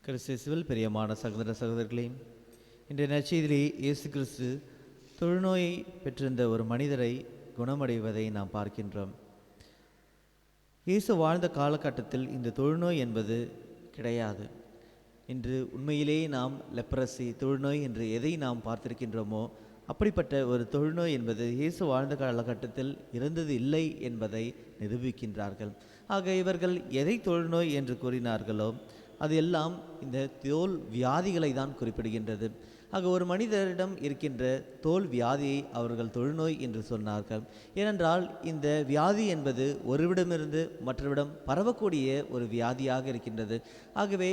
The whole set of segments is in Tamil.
கிறிஸ்துவில் பிரியமான சகோதர சகோதரர்களே, இன்றைய நற்செய்தியிலே இயேசு கிறிஸ்து தொழுநோயை பெற்றிருந்த ஒரு மனிதரை குணமடைவதை நாம் பார்க்கின்றோம். இயேசு வாழ்ந்த காலகட்டத்தில் இந்த தொழுநோய் என்பது கிடையாது. இன்று உண்மையிலேயே நாம் லெப்ரசி தொழுநோய் என்று எதை நாம் பார்த்திருக்கின்றோமோ அப்படிப்பட்ட ஒரு தொழுநோய் என்பது இயேசு வாழ்ந்த காலகட்டத்தில் இருந்தது இல்லை என்பதை நிரூபிக்கின்றார்கள். ஆக இவர்கள் எதை தொழுநோய் என்று கூறினார்களோ அது எல்லாம் இந்த தோல் வியாதிகளை தான் குறிப்பிடுகின்றது. ஆக ஒரு மனிதரிடம் இருக்கின்ற தோல் வியாதியை அவர்கள் தொழுநோய் என்று சொன்னார்கள். ஏனென்றால் இந்த வியாதி என்பது ஒருவிடமிருந்து மற்றவிடம் பரவக்கூடிய ஒரு வியாதியாக இருக்கின்றது. ஆகவே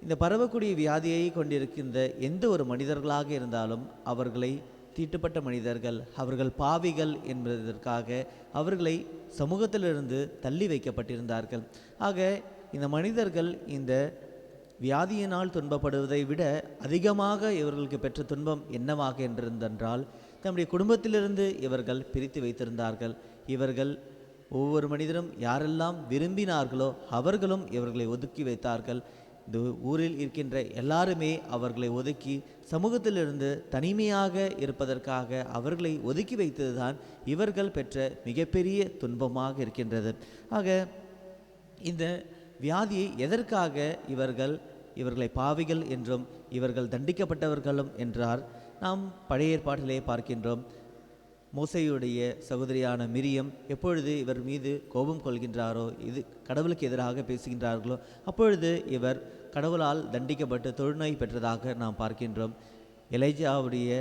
இந்த பரவக்கூடிய வியாதியை கொண்டிருக்கின்ற எந்த ஒரு மனிதர்களாக இருந்தாலும் அவர்களை தீட்டுப்பட்ட மனிதர்கள், அவர்கள் பாவிகள் என்பதற்காக அவர்களை சமூகத்திலிருந்து தள்ளி வைக்கப்பட்டிருந்தார்கள். ஆக இந்த மனிதர்கள் இந்த வியாதியினால் துன்பப்படுவதை விட அதிகமாக இவர்களுக்கு பெற்ற துன்பம் என்னவாக என்றிருந்தென்றால் தம்முடைய குடும்பத்திலிருந்து இவர்கள் பிரித்து வைத்திருந்தார்கள். இவர்கள் ஒவ்வொரு மனிதரும் யாரெல்லாம் விரும்பினார்களோ அவர்களும் இவர்களை ஒதுக்கி வைத்தார்கள். இந்த ஊரில் இருக்கின்ற எல்லாருமே அவர்களை ஒதுக்கி சமூகத்திலிருந்து தனிமையாக இருப்பதற்காக அவர்களை ஒதுக்கி வைத்ததுதான் இவர்கள் பெற்ற மிகப்பெரிய துன்பமாக இருக்கின்றது. ஆக இந்த வியாதியை எதற்காக இவர்களை பாவிகள் என்றும் இவர்கள் தண்டிக்கப்பட்டவர்களும் என்றார் நாம் பழைய ஏற்பாட்டிலே பார்க்கின்றோம். மோசேயுடைய சகோதரியான மிரியம் எப்பொழுது இவர் மீது கோபம் கொள்கின்றாரோ, இது கடவுளுக்கு எதிராக பேசுகின்றார்களோ அப்பொழுது இவர் கடவுளால் தண்டிக்கப்பட்டு தொழுநோய் பெற்றதாக நாம் பார்க்கின்றோம். எலைஜாவுடைய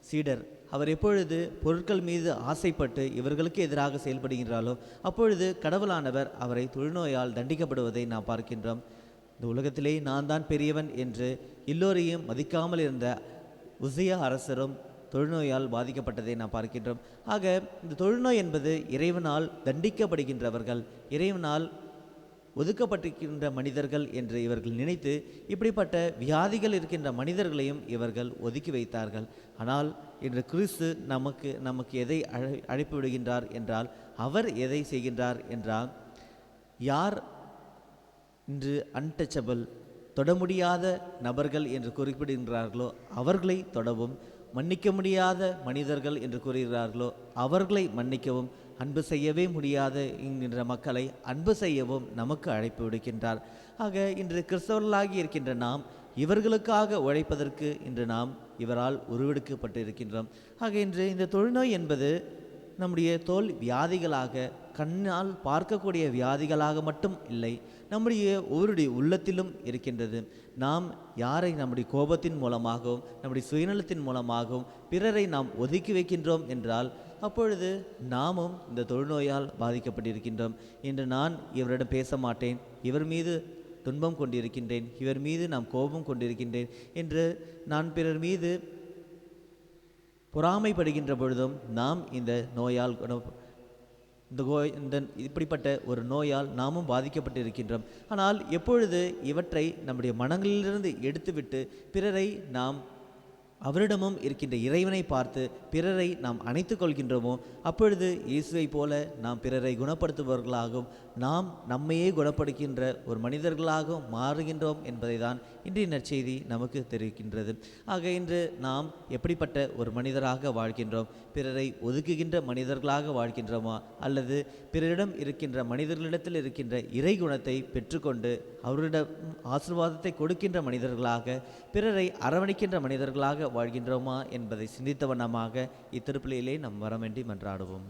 சீடர் அவர் எப்பொழுது பொருட்கள் மீது ஆசைப்பட்டு இவர்களுக்கு எதிராக செயல்படுகின்றாரோ அப்பொழுது கடவுளானவர் அவரை தொழுநோயால் தண்டிக்கப்படுவதை நாம் பார்க்கின்றோம். இந்த உலகத்திலே நான் தான் பெரியவன் என்று எல்லோரையும் மதிக்காமல் இருந்த உசியா அரசரும் தொழுநோயால் பாதிக்கப்பட்டதை நாம் பார்க்கின்றோம். ஆக இந்த தொழுநோய் என்பது இறைவனால் தண்டிக்கப்படுகின்றவர்கள், இறைவனால் ஒதுக்கப்பட்டிருக்கின்ற மனிதர்கள் என்று இவர்கள் நினைத்து இப்படிப்பட்ட வியாதிகள் இருக்கின்ற மனிதர்களையும் இவர்கள் ஒதுக்கி வைத்தார்கள். ஆனால் இன்று கிறிஸ்து நமக்கு எதை அழைப்பு விடுகின்றார் என்றால், அவர் எதை செய்கின்றார் என்றால், யார் இன்று அன்டச்சபிள் தொட முடியாத நபர்கள் என்று குறிப்பிடுகின்றார்களோ அவர்களை தொடவும், மன்னிக்க முடியாத மனிதர்கள் என்று கூறுகிறார்களோ அவர்களை மன்னிக்கவும், அன்பு செய்யவே முடியாத என்கின்ற மக்களை அன்பு செய்யவும் நமக்கு அழைப்பு விடுக்கின்றார். ஆக இன்று கிறிஸ்தவர்களாகி இருக்கின்ற நாம் இவர்களுக்காக உழைப்பதற்கு இன்று நாம் இவரால் உருவெடுக்கப்பட்டு இருக்கின்றோம். ஆக இன்று இந்த தொழுநோய் என்பது நம்முடைய தோல் வியாதிகளாக, கண்ணால் பார்க்கக்கூடிய வியாதிகளாக மட்டும் இல்லை, நம்முடைய ஒவ்வொருடைய உள்ளத்திலும் இருக்கின்றது. நாம் யாரை நம்முடைய கோபத்தின் மூலமாகவும் நம்முடைய சுயநலத்தின் மூலமாகவும் பிறரை நாம் ஒதுக்கி வைக்கின்றோம் என்றால் அப்பொழுது நாமும் இந்த தொழுநோயால் பாதிக்கப்பட்டிருக்கின்றோம். இன்று நான் இவரிடம் பேச மாட்டேன், இவர் மீது துன்பம் கொண்டிருக்கின்றேன், இவர் மீது நான் கோபம் கொண்டிருக்கின்றேன் என்று நான் பிறர் மீது பொறாமைப்படுகின்ற பொழுதும் நாம் இந்த நோயால் இப்படிப்பட்ட ஒரு நோயால் நாமும் பாதிக்கப்பட்டு இருக்கின்றோம். ஆனால் எப்பொழுது இவற்றை நம்முடைய மனங்களிலிருந்து எடுத்துவிட்டு பிறரை நாம் அவரிடமும் இருக்கின்ற இறைவனை பார்த்து பிறரை நாம் அணைத்து கொள்கின்றோமோ அப்பொழுது இயேசுவை போல நாம் பிறரை குணப்படுத்துபவர்களாகவும் நாம் நம்மையே குணப்படுகின்ற ஒரு மனிதர்களாகவும் மாறுகின்றோம் என்பதை தான் இன்றைய நற்செய்தி நமக்கு தெரிவிக்கின்றது. ஆக இன்று நாம் எப்படிப்பட்ட ஒரு மனிதராக வாழ்கின்றோம்? பிறரை ஒதுக்குகின்ற மனிதர்களாக வாழ்கின்றோமா, அல்லது பிறரிடம் இருக்கின்ற மனிதர்களிடத்தில் இருக்கின்ற இறை குணத்தை பெற்றுக்கொண்டு அவரிடம் ஆசீர்வாதத்தை கொடுக்கின்ற மனிதர்களாக, பிறரை அரவணைக்கின்ற மனிதர்களாக வாழ்கின்றோமா என்பதை சிந்தித்த வண்ணமாக இத்திருப்பலியிலே நாம் வர வேண்டி மன்றாடுவோம்.